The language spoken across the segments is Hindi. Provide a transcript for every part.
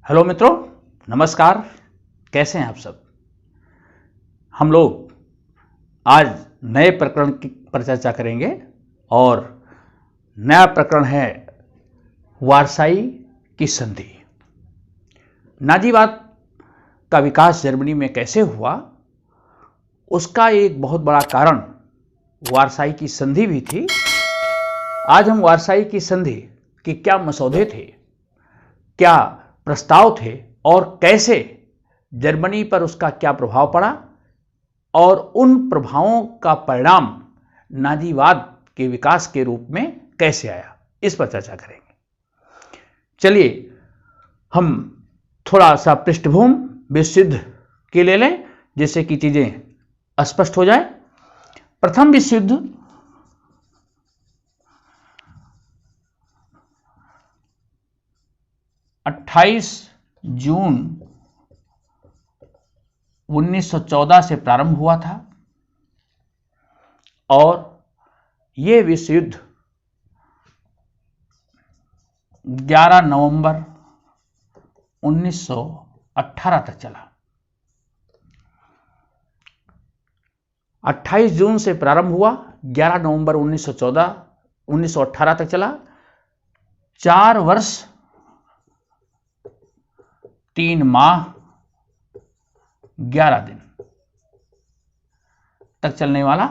हेलो मित्रों, नमस्कार। कैसे हैं आप सब? हम लोग आज नए प्रकरण पर चर्चा करेंगे और नया प्रकरण है वारसाई की संधि। नाजीवाद का विकास जर्मनी में कैसे हुआ, उसका एक बहुत बड़ा कारण वारसाई की संधि भी थी। आज हम वारसाई की संधि के क्या मसौदे थे, क्या प्रस्ताव थे और कैसे जर्मनी पर उसका क्या प्रभाव पड़ा और उन प्रभावों का परिणाम नाजीवाद के विकास के रूप में कैसे आया, इस पर चर्चा करेंगे। चलिए हम थोड़ा सा पृष्ठभूमि विश्व युद्ध के ले लें, जिससे कि चीजें स्पष्ट हो जाए। प्रथम विश्व युद्ध 28 जून 1914 से प्रारंभ हुआ था और यह विश्व युद्ध 11 नवंबर 1918 तक चला। 28 जून से प्रारंभ हुआ, 11 नवंबर 1918 तक चला। 4 वर्ष 3 माह 11 दिन तक चलने वाला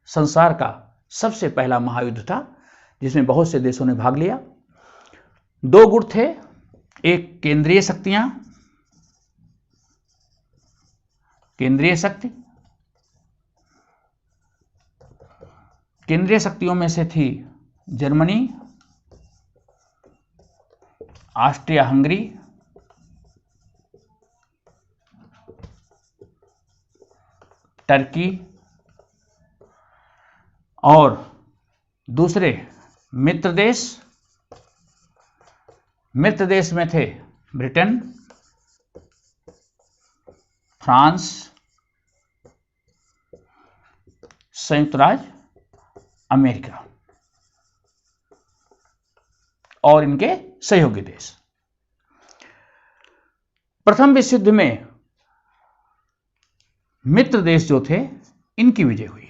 संसार का सबसे पहला महायुद्ध था, जिसमें बहुत से देशों ने भाग लिया। 2 गुट थे, एक केंद्रीय शक्तियां, केंद्रीय शक्तियों में से थी जर्मनी, ऑस्ट्रिया हंगरी, टर्की और दूसरे मित्र देश में थे ब्रिटेन, फ्रांस, संयुक्त राज्य अमेरिका और इनके सहयोगी देश। प्रथम विश्व युद्ध में मित्र देश जो थे, इनकी विजय हुई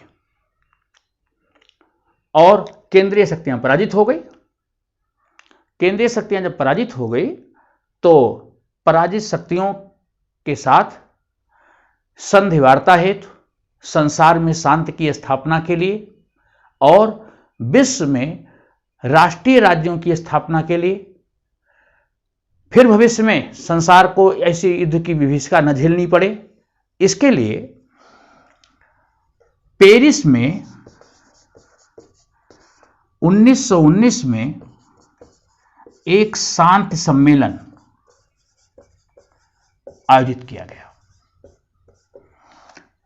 और केंद्रीय शक्तियां पराजित हो गई। केंद्रीय शक्तियां जब पराजित हो गई तो पराजित शक्तियों के साथ संधि वार्ता हेतु, संसार में शांति की स्थापना के लिए और विश्व में राष्ट्रीय राज्यों की स्थापना के लिए, फिर भविष्य में संसार को ऐसी युद्ध की विभीषिका न झेलनी पड़े, इसके लिए पेरिस में 1919 में एक शांति सम्मेलन आयोजित किया गया।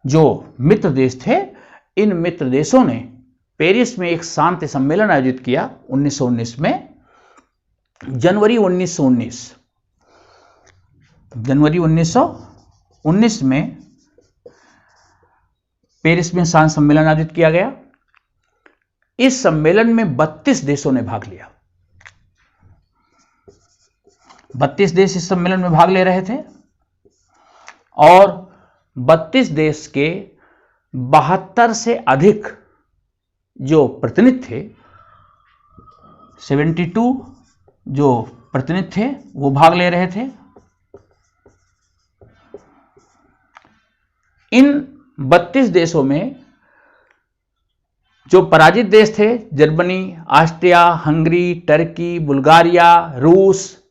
जो मित्र देश थे, इन मित्र देशों ने पेरिस में एक शांति सम्मेलन आयोजित किया 1919 में। जनवरी 1919 में पेरिस में शांति सम्मेलन आयोजित किया गया। इस सम्मेलन में 32 देशों ने भाग लिया। 32 देश इस सम्मेलन में भाग ले रहे थे और 32 देश के 72 से अधिक जो प्रतिनिधि थे, 72 जो प्रतिनिधि थे, वो भाग ले रहे थे। इन 32 देशों में जो पराजित देश थे, Germany, Austria Hungary, Turkey, Bulgaria, रूस,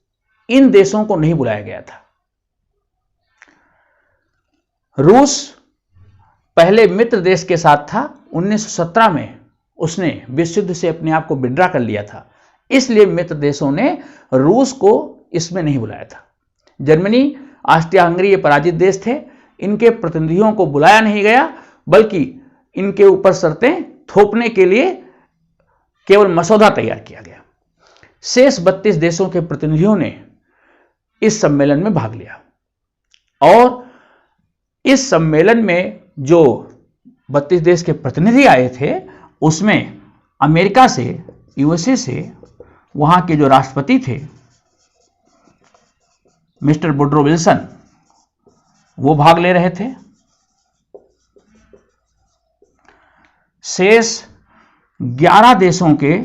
इन देशों को नहीं बुलाया गया था। रूस पहले मित्र देश के साथ था, 1917 में उसने विश्व युद्ध से अपने आप को विड्रा कर लिया था, इसलिए मित्र देशों ने रूस को इसमें नहीं बुलाया था। जर्मनी, ऑस्ट्रिया हंगरी ये पराजित देश थे, इनके प्रतिनिधियों को बुलाया नहीं गया, बल्कि इनके ऊपर शर्तें थोपने के लिए केवल मसौदा तैयार किया गया। शेष 32 देशों के प्रतिनिधियों ने इस सम्मेलन में भाग लिया और इस सम्मेलन में जो 32 देश के प्रतिनिधि आए थे, उसमें अमेरिका से, यूएसए से, वहां के जो राष्ट्रपति थे मिस्टर वुडरो विल्सन, वो भाग ले रहे थे। शेष 11 देशों के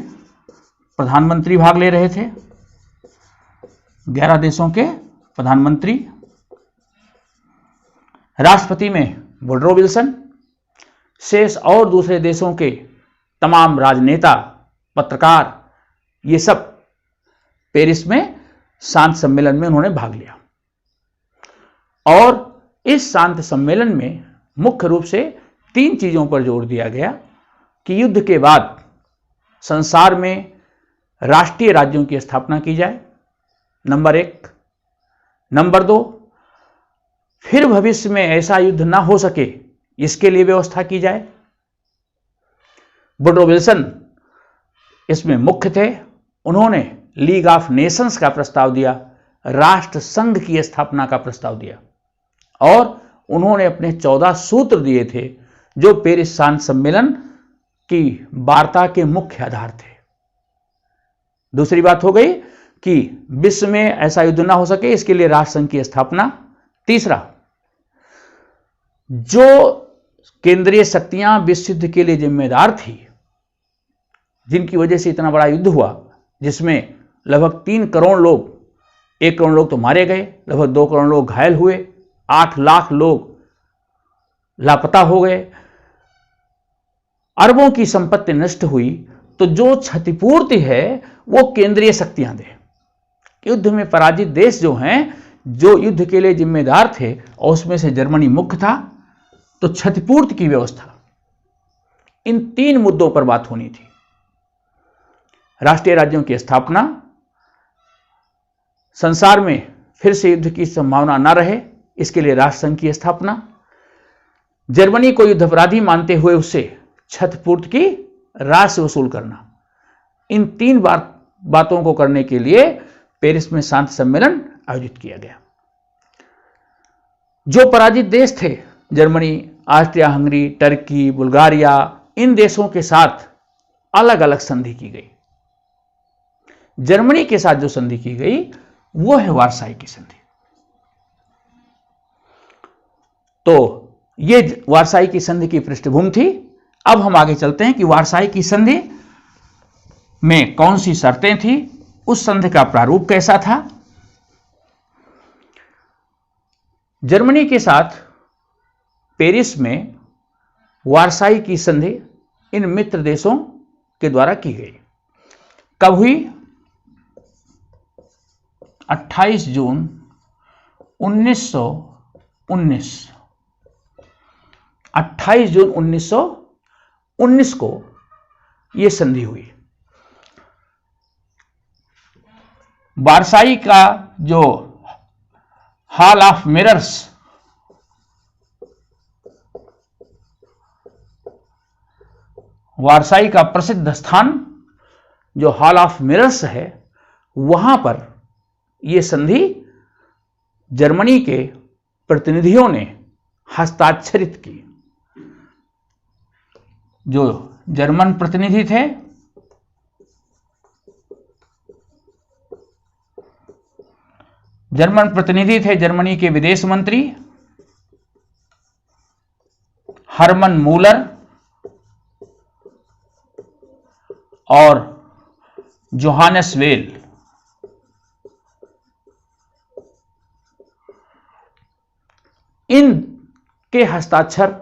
प्रधानमंत्री भाग ले रहे थे। 11 देशों के प्रधानमंत्री, राष्ट्रपति में वुडरो विल्सन, शेष और दूसरे देशों के तमाम राजनेता, पत्रकार, ये सब पेरिस में शांति सम्मेलन में उन्होंने भाग लिया। और इस शांति सम्मेलन में मुख्य रूप से 3 चीजों पर जोर दिया गया कि युद्ध के बाद संसार में राष्ट्रीय राज्यों की स्थापना की जाए, नंबर 1। नंबर 2, फिर भविष्य में ऐसा युद्ध ना हो सके इसके लिए व्यवस्था की जाए। वुडरो विल्सन इसमें मुख्य थे। उन्होंने लीग ऑफ नेशंस का प्रस्ताव दिया, राष्ट्र संघ की स्थापना का प्रस्ताव दिया, और उन्होंने अपने 14 सूत्र दिए थे जो पेरिस शांति सम्मेलन की वार्ता के मुख्य आधार थे। दूसरी बात हो गई कि विश्व में ऐसा युद्ध ना हो सके इसके लिए राष्ट्र संघ की स्थापना। तीसरा, जो केंद्रीय शक्तियां विश्व युद्ध के लिए जिम्मेदार थी, जिनकी वजह से इतना बड़ा युद्ध हुआ, जिसमें लगभग 3 करोड़ लोग, 1 करोड़ लोग तो मारे गए, लगभग 2 करोड़ लोग घायल हुए, 8 लाख लोग लापता हो गए, अरबों की संपत्ति नष्ट हुई, तो जो क्षतिपूर्ति है वो केंद्रीय शक्तियां दें। युद्ध में पराजित देश जो हैं, जो युद्ध के लिए जिम्मेदार थे, और उसमें से जर्मनी मुख्य था, तो क्षतिपूर्ति की व्यवस्था, इन 3 मुद्दों पर बात होनी थी। राष्ट्रीय राज्यों की स्थापना, संसार में फिर से युद्ध की संभावना न रहे इसके लिए राष्ट्र संघ की स्थापना, जर्मनी को युद्ध अपराधी मानते हुए उससे क्षतिपूर्ति की राशि वसूल करना। इन 3 बातों को करने के लिए पेरिस में शांति सम्मेलन आयोजित किया गया। जो पराजित देश थे, Germany, Austria Hungary, Turkey, Bulgaria, इन देशों के साथ अलग अलग संधि की गई। जर्मनी के साथ जो संधि की गई वो है वारसाई की संधि। तो ये वारसाई की संधि की पृष्ठभूमि थी। अब हम आगे चलते हैं कि वारसाई की संधि में कौन सी शर्तें थी, उस संधि का प्रारूप कैसा था। जर्मनी के साथ पेरिस में वारसाई की संधि इन मित्र देशों के द्वारा की गई। कब हुई? 28 जून 1919। 28 जून 1919 को यह संधि हुई। वारसाई का जो हॉल ऑफ मिरर्स, वारसाई का प्रसिद्ध स्थान जो हॉल ऑफ मिरर्स है, वहां पर यह संधि जर्मनी के प्रतिनिधियों ने हस्ताक्षरित की। जो जर्मन प्रतिनिधि थे, जर्मनी के विदेश मंत्री हरमन मूलर और जोहानेस वेल। इन के हस्ताक्षर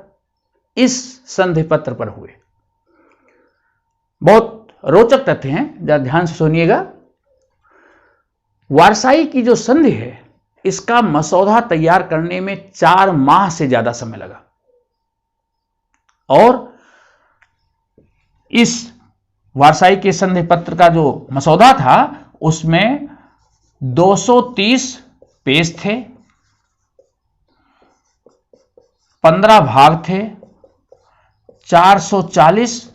इस संधि पत्र पर हुए। बहुत रोचक तथ्य हैं, जरा ध्यान से सुनिएगा। वारसाई की जो संधि है, इसका मसौदा तैयार करने में 4 माह से ज्यादा समय लगा, और इस वारसाई के संधि पत्र का जो मसौदा था उसमें 230 पेज थे, 15 भाग थे, 440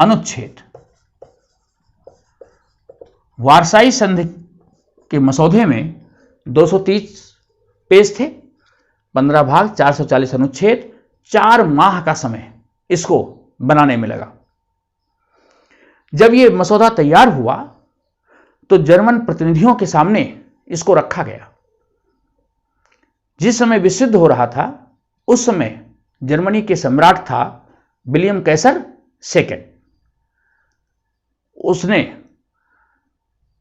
अनुच्छेद। वारसाई संधि के मसौदे में 230 पेज थे, 15 भाग, 440 अनुच्छेद, 4 माह का समय इसको बनाने में लगा। जब यह मसौदा तैयार हुआ तो जर्मन प्रतिनिधियों के सामने इसको रखा गया। जिस समय विश्व युद्ध हो रहा था उस समय जर्मनी के सम्राट था विलियम कैसर सेकेंड। उसने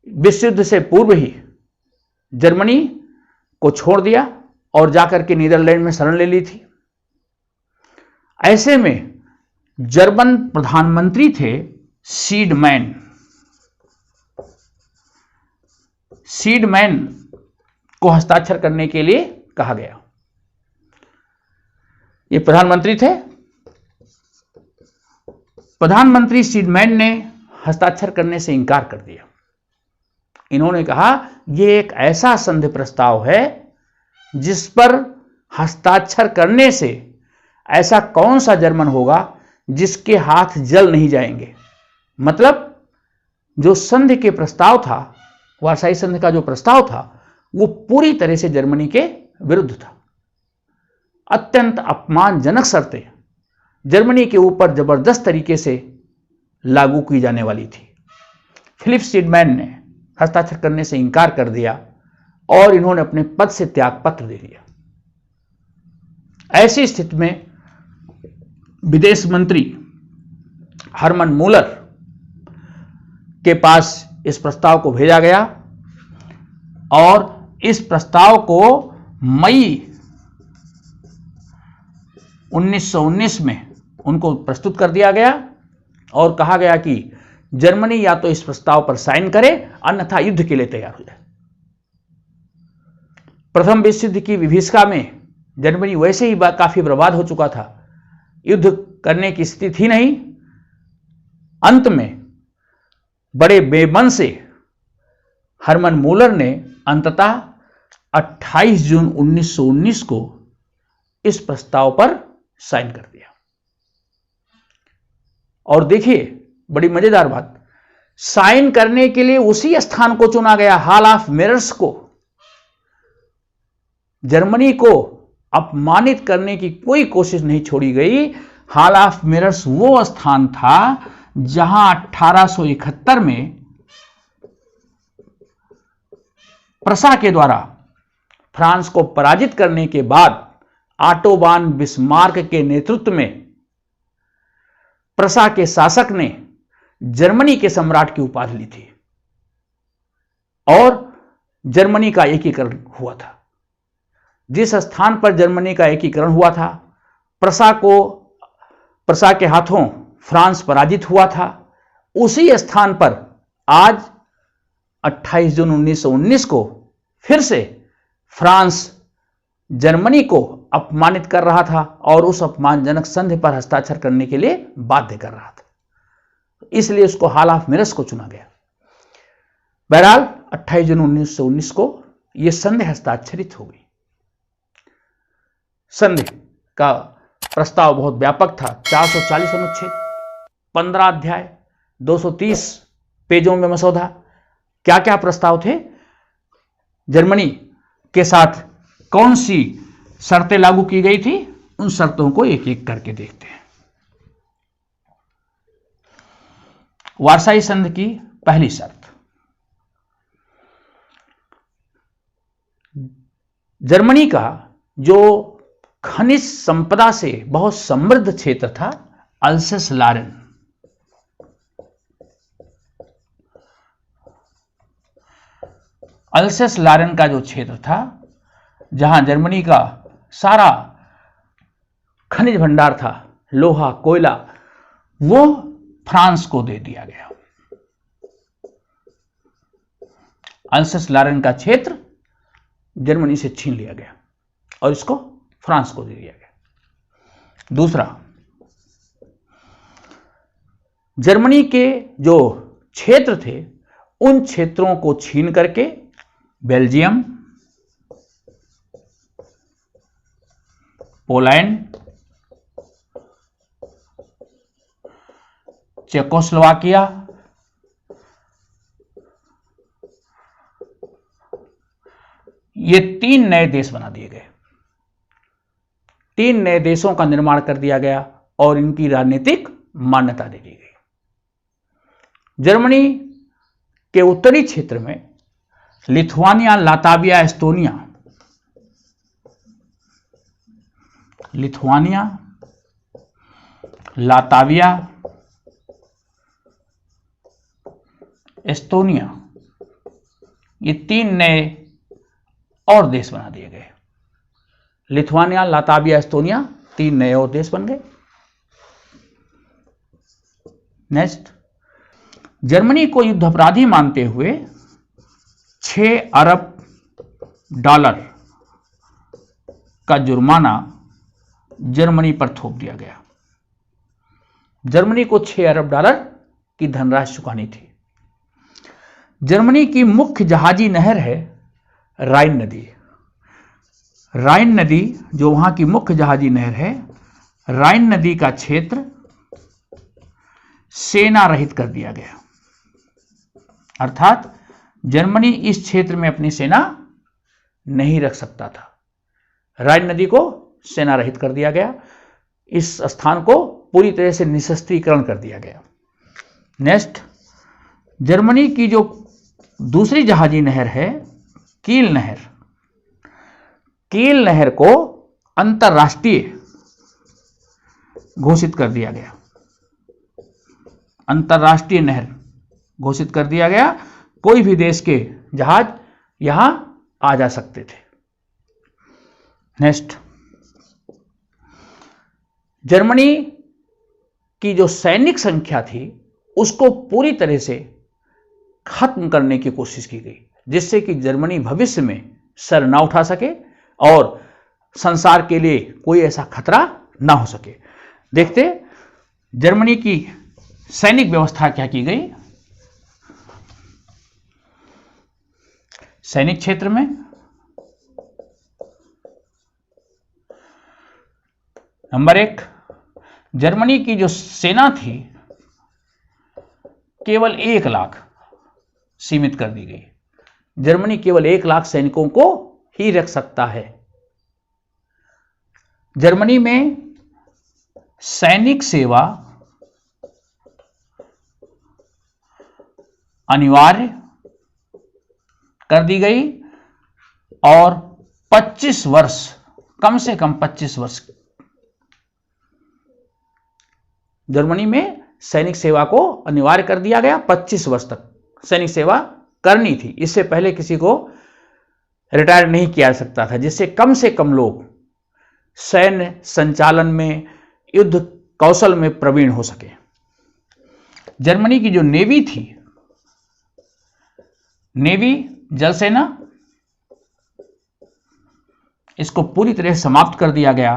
विश्व युद्ध से पूर्व ही जर्मनी को छोड़ दिया और जाकर के नीदरलैंड में शरण ले ली थी। ऐसे में जर्मन प्रधानमंत्री थे सीडमैन। सीडमैन को हस्ताक्षर करने के लिए कहा गया। ये प्रधानमंत्री थे। प्रधानमंत्री सीडमैन ने हस्ताक्षर करने से इनकार कर दिया। इन्होंने कहा यह एक ऐसा संधि प्रस्ताव है जिस पर हस्ताक्षर करने से ऐसा कौन सा जर्मन होगा जिसके हाथ जल नहीं जाएंगे। मतलब जो संधि के प्रस्ताव था, वार्साई संधि का जो प्रस्ताव था, वो पूरी तरह से जर्मनी के विरुद्ध था। अत्यंत अपमानजनक शर्तें जर्मनी के ऊपर जबरदस्त तरीके से लागू की जाने वाली थी। फिलिप सीडमैन ने हस्ताक्षर करने से इनकार कर दिया और इन्होंने अपने पद से त्याग पत्र दे दिया। ऐसी स्थिति में विदेश मंत्री हरमन मूलर के पास इस प्रस्ताव को भेजा गया और इस प्रस्ताव को मई 1919 में उनको प्रस्तुत कर दिया गया और कहा गया कि जर्मनी या तो इस प्रस्ताव पर साइन करे अन्यथा युद्ध के लिए तैयार हो जाए। प्रथम विश्व युद्ध की विभीषिका में जर्मनी वैसे ही काफी बर्बाद हो चुका था, युद्ध करने की स्थिति थी नहीं। अंत में बड़े बेमन से हरमन मूलर ने अंततः 28 जून 1919 को इस प्रस्ताव पर साइन कर दिया। और देखिए बड़ी मजेदार बात, साइन करने के लिए उसी स्थान को चुना गया, हॉल ऑफ मिरर्स को। जर्मनी को अपमानित करने की कोई कोशिश नहीं छोड़ी गई। हॉल ऑफ मिरर्स वो स्थान था जहां 1871 में प्रसा के द्वारा फ्रांस को पराजित करने के बाद ऑटो-वान बिस्मार्क के नेतृत्व में प्रसा के शासक ने जर्मनी के सम्राट की उपाधि ली थी और जर्मनी का एकीकरण हुआ था। जिस स्थान पर जर्मनी का एकीकरण हुआ था, प्रसा के हाथों फ्रांस पराजित हुआ था, उसी स्थान पर आज 28 जून 1919 को फिर से फ्रांस जर्मनी को अपमानित कर रहा था और उस अपमानजनक संधि पर हस्ताक्षर करने के लिए बाध्य कर रहा था। इसलिए उसको हॉल ऑफ मिरर्स को चुना गया। बहरहाल 28 जून 1919 को यह संधि हस्ताक्षरित हो गई। संधि का प्रस्ताव बहुत व्यापक था। 440 अनुच्छेद, 15 अध्याय, 230 पेजों में मसौदा। क्या क्या प्रस्ताव थे, जर्मनी के साथ कौन सी शर्तें लागू की गई थी, उन शर्तों को एक एक करके देखते हैं। वार्साई संधि की पहली शर्त, जर्मनी का जो खनिज संपदा से बहुत समृद्ध क्षेत्र था अल्सेस लारेन, अल्सेस लारेन का जो क्षेत्र था जहां जर्मनी का सारा खनिज भंडार था, लोहा कोयला, वो फ्रांस को दे दिया गया। अल्सेस लारेन का क्षेत्र जर्मनी से छीन लिया गया और इसको फ्रांस को दे दिया गया। दूसरा, जर्मनी के जो क्षेत्र थे उन क्षेत्रों को छीन करके बेल्जियम, पोलैंड, चेकोस्लोवाकिया, ये 3 नए देश बना दिए गए। 3 नए देशों का निर्माण कर दिया गया और इनकी राजनीतिक मान्यता दे दी गई। जर्मनी के उत्तरी क्षेत्र में लिथुआनिया, लाताविया, एस्टोनिया, लिथुआनिया, लाताविया, एस्टोनिया, ये 3 नए और देश बना दिए गए। लिथुआनिया, लाताविया, एस्टोनिया 3 नए और देश बन गए। नेक्स्ट, जर्मनी को युद्ध अपराधी मानते हुए 6 अरब डॉलर का जुर्माना जर्मनी पर थोप दिया गया। जर्मनी को 6 अरब डॉलर की धनराशि चुकानी थी। जर्मनी की मुख्य जहाजी नहर है राइन नदी। राइन नदी जो वहां की मुख्य जहाजी नहर है, राइन नदी का क्षेत्र सेना रहित कर दिया गया। अर्थात जर्मनी इस क्षेत्र में अपनी सेना नहीं रख सकता था। राइन नदी को सेना रहित कर दिया गया। इस स्थान को पूरी तरह से निशस्त्रीकरण कर दिया गया। नेक्स्ट, जर्मनी की जो दूसरी जहाजी नहर है कील नहर, कील नहर को अंतरराष्ट्रीय घोषित कर दिया गया। अंतरराष्ट्रीय नहर घोषित कर दिया गया। कोई भी देश के जहाज यहां आ जा सकते थे। नेक्स्ट, जर्मनी की जो सैनिक संख्या थी उसको पूरी तरह से खत्म करने की कोशिश की गई, जिससे कि जर्मनी भविष्य में सर ना उठा सके और संसार के लिए कोई ऐसा खतरा ना हो सके। देखते जर्मनी की सैनिक व्यवस्था क्या की गई। सैनिक क्षेत्र में नंबर 1, जर्मनी की जो सेना थी केवल 1 लाख सीमित कर दी गई। जर्मनी केवल 1 लाख सैनिकों को ही रख सकता है। जर्मनी में सैनिक सेवा अनिवार्य कर दी गई और 25 वर्ष, कम से कम 25 वर्ष जर्मनी में सैनिक सेवा को अनिवार्य कर दिया गया। 25 वर्ष तक सैनिक सेवा करनी थी। इससे पहले किसी को रिटायर नहीं किया जा सकता था, जिससे कम से कम लोग सैन्य संचालन में, युद्ध कौशल में प्रवीण हो सके। जर्मनी की जो नेवी थी, नेवी जल सेना, इसको पूरी तरह समाप्त कर दिया गया।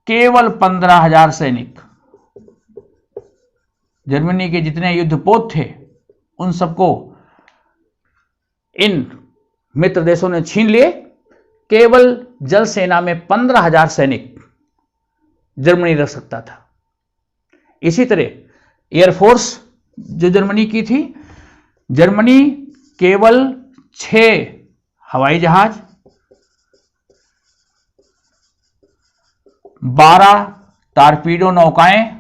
केवल 15,000 सैनिक, जर्मनी के जितने युद्धपोत थे उन सबको इन मित्र देशों ने छीन लिए। केवल जल सेना में 15,000 सैनिक जर्मनी रख सकता था। इसी तरह एयरफोर्स जो जर्मनी की थी, जर्मनी केवल 6 हवाई जहाज, 12 टारपीडो नौकाएं,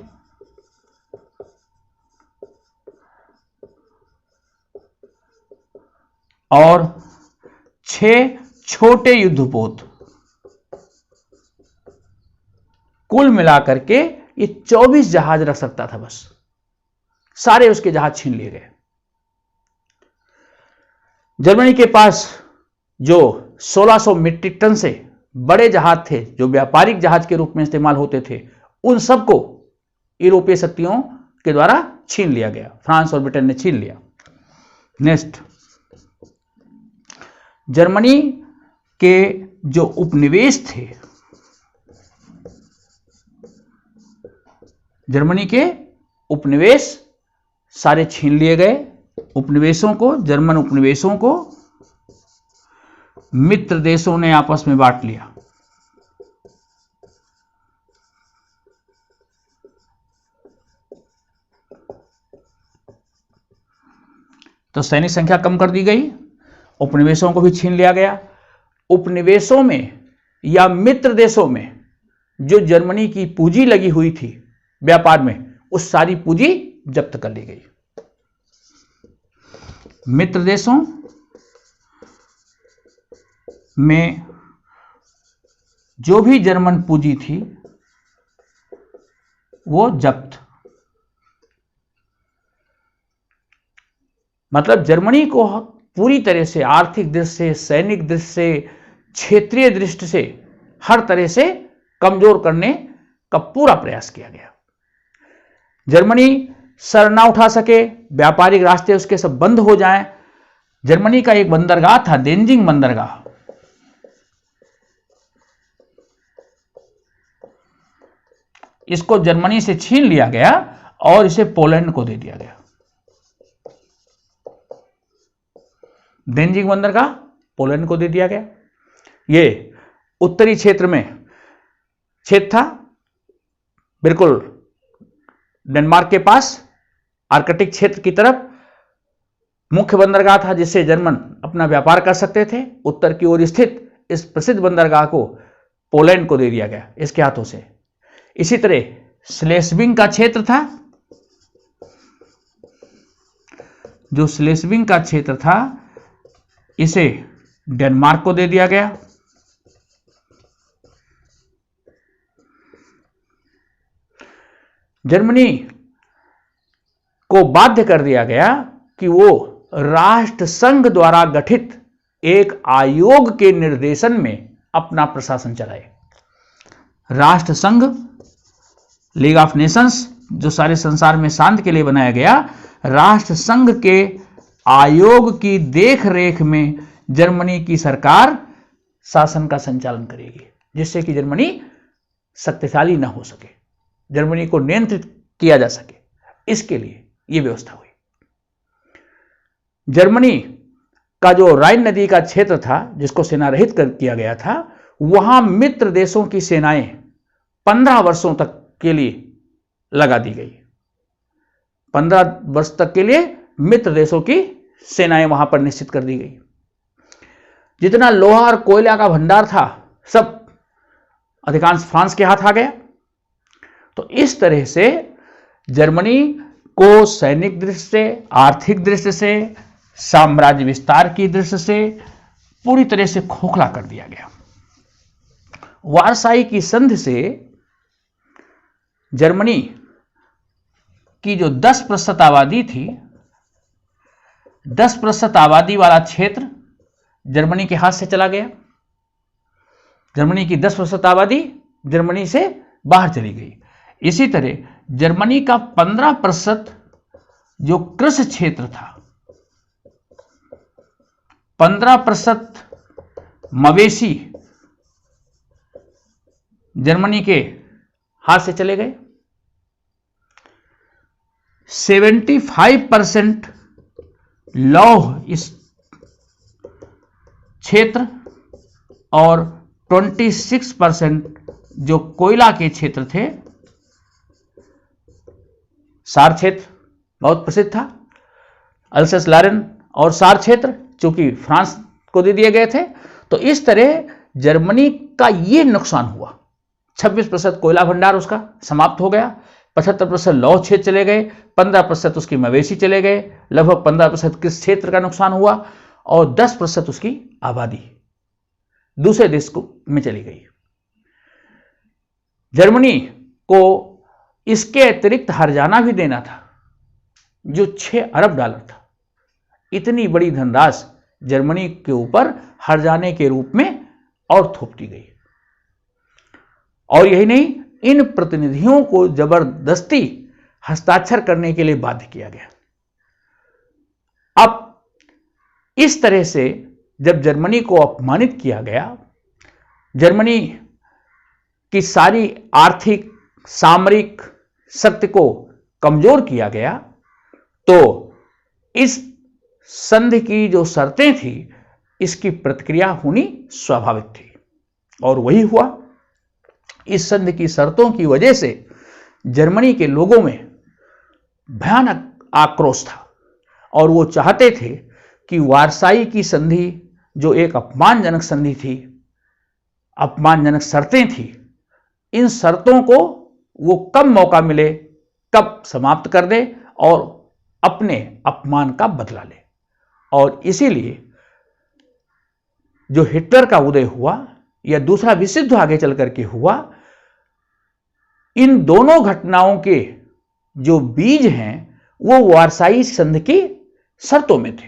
और 6 छोटे युद्धपोत, कुल मिलाकर के ये 24 जहाज रख सकता था। बस सारे उसके जहाज छीन लिए गए। जर्मनी के पास जो 1600 मीट्रिक टन से बड़े जहाज थे, जो व्यापारिक जहाज के रूप में इस्तेमाल होते थे, उन सबको यूरोपीय शक्तियों के द्वारा छीन लिया गया। फ्रांस और ब्रिटेन ने छीन लिया। नेक्स्ट, जर्मनी के जो उपनिवेश थे, जर्मनी के उपनिवेश सारे छीन लिए गए। उपनिवेशों को, जर्मन उपनिवेशों को मित्र देशों ने आपस में बांट लिया। तो सैनिक संख्या कम कर दी गई, उपनिवेशों को भी छीन लिया गया। उपनिवेशों में या मित्र देशों में जो जर्मनी की पूंजी लगी हुई थी व्यापार में, उस सारी पूंजी जब्त कर ली गई। मित्र देशों में जो भी जर्मन पूंजी थी वो जब्त। मतलब जर्मनी को पूरी तरह से आर्थिक दृष्टि से, सैनिक दृष्टि से, क्षेत्रीय दृष्टि से हर तरह से कमजोर करने का पूरा प्रयास किया गया। जर्मनी सर ना उठा सके, व्यापारिक रास्ते उसके सब बंद हो जाएं। जर्मनी का एक बंदरगाह था, देंजिंग बंदरगाह, इसको जर्मनी से छीन लिया गया और इसे पोलैंड को दे दिया गया। देंजिंग बंदरगाह पोलैंड को दे दिया गया। ये उत्तरी क्षेत्र में क्षेत्र था, बिल्कुल डेनमार्क के पास आर्कटिक क्षेत्र की तरफ मुख्य बंदरगाह था जिससे जर्मन अपना व्यापार कर सकते थे। उत्तर की ओर स्थित इस प्रसिद्ध बंदरगाह को पोलैंड को दे दिया गया इसके हाथों से। इसी तरह स्लेस्विंग का क्षेत्र था, जो स्लेस्विंग का क्षेत्र था इसे डेनमार्क को दे दिया गया। जर्मनी को बाध्य कर दिया गया कि वो राष्ट्र संघ द्वारा गठित एक आयोग के निर्देशन में अपना प्रशासन चलाए। राष्ट्र संघ, लीग ऑफ नेशंस, जो सारे संसार में शांति के लिए बनाया गया, राष्ट्र संघ के आयोग की देख रेख में जर्मनी की सरकार शासन का संचालन करेगी, जिससे कि जर्मनी शक्तिशाली न हो सके, जर्मनी को नियंत्रित किया जा सके। इसके लिए यह व्यवस्था हुई। जर्मनी का जो राइन नदी का क्षेत्र था जिसको सेना रहित कर किया गया था, वहां मित्र देशों की सेनाएं 15 वर्षों तक के लिए लगा दी गई। 15 वर्ष तक के लिए मित्र देशों की सेनाएं वहां पर निश्चित कर दी गई। जितना लोहा और कोयला का भंडार था सब अधिकांश फ्रांस के हाथ आ गया। तो इस तरह से जर्मनी को सैनिक दृष्टि से, आर्थिक दृष्टि से, साम्राज्य विस्तार की दृष्टि से पूरी तरह से खोखला कर दिया गया। वारसाई की संधि से जर्मनी की जो 10% आबादी थी, 10% आबादी वाला क्षेत्र जर्मनी के हाथ से चला गया। जर्मनी की 10% आबादी जर्मनी से बाहर चली गई। इसी तरह जर्मनी का 15% जो कृषि क्षेत्र था, 15% मवेशी जर्मनी के हाथ से चले गए। 75% लौह इस क्षेत्र और 26% जो कोयला के क्षेत्र थे, सार क्षेत्र बहुत प्रसिद्ध था। अल्सेस लॉरेन और सार क्षेत्र चूंकि फ्रांस को दे दिए गए थे, तो इस तरह जर्मनी का यह नुकसान हुआ। 26% कोयला भंडार उसका समाप्त हो गया, 75% लौह क्षेत्र चले गए, 15% उसकी मवेशी चले गए, लगभग 15% कृषि क्षेत्र का नुकसान हुआ और 10% उसकी आबादी दूसरे देश में चली गई। जर्मनी को इसके अतिरिक्त हर्जाना भी देना था जो 6 अरब डॉलर था। इतनी बड़ी धनराशि जर्मनी के ऊपर हर्जाने के रूप में और थोप दी गई। और यही नहीं, इन प्रतिनिधियों को जबरदस्ती हस्ताक्षर करने के लिए बाध्य किया गया। अब इस तरह से जब जर्मनी को अपमानित किया गया, जर्मनी की सारी आर्थिक सामरिक शक्ति को कमजोर किया गया, तो इस संधि की जो शर्तें थी इसकी प्रतिक्रिया होनी स्वाभाविक थी और वही हुआ। इस संधि की शर्तों की वजह से जर्मनी के लोगों में भयानक आक्रोश था और वो चाहते थे कि वारसाई की संधि जो एक अपमानजनक संधि थी, अपमानजनक शर्तें थी, इन शर्तों को वो कब मौका मिले कब समाप्त कर दे और अपने अपमान का बदला ले। और इसीलिए जो हिटलर का उदय हुआ या दूसरा विश्व युद्ध आगे चल करके हुआ, इन दोनों घटनाओं के जो बीज हैं वो वारसाई संधि की शर्तों में थे।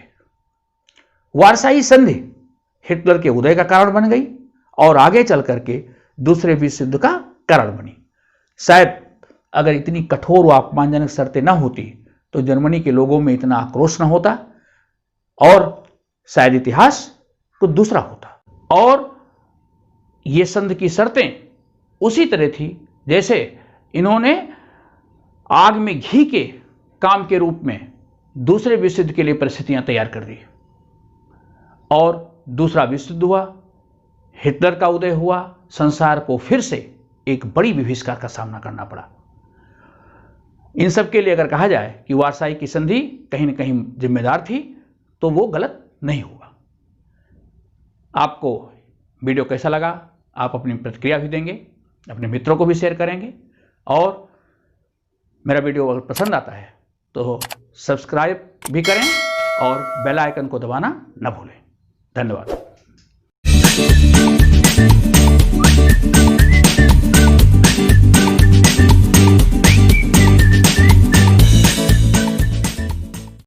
वारसाई संधि हिटलर के उदय का कारण बन गई और आगे चल करके दूसरे विश्व युद्ध का कारण बनी। शायद अगर इतनी कठोर व अपमानजनक शर्तें न होती तो जर्मनी के लोगों में इतना आक्रोश न होता और शायद इतिहास कुछ दूसरा होता। और ये संधि की शर्तें उसी तरह थी जैसे इन्होंने आग में घी के काम के रूप में दूसरे विश्व युद्ध के लिए परिस्थितियां तैयार कर दी और दूसरा विश्व युद्ध हुआ, हिटलर का उदय हुआ, संसार को फिर से एक बड़ी विभीषिका का सामना करना पड़ा। इन सब के लिए अगर कहा जाए कि वारसाई की संधि कहीं न कहीं जिम्मेदार थी तो वो गलत नहीं होगा। आपको वीडियो कैसा लगा, आप अपनी प्रतिक्रिया भी देंगे, अपने मित्रों को भी शेयर करेंगे और मेरा वीडियो अगर पसंद आता है तो सब्सक्राइब भी करें और बेल आइकन को दबाना न भूलें। धन्यवाद।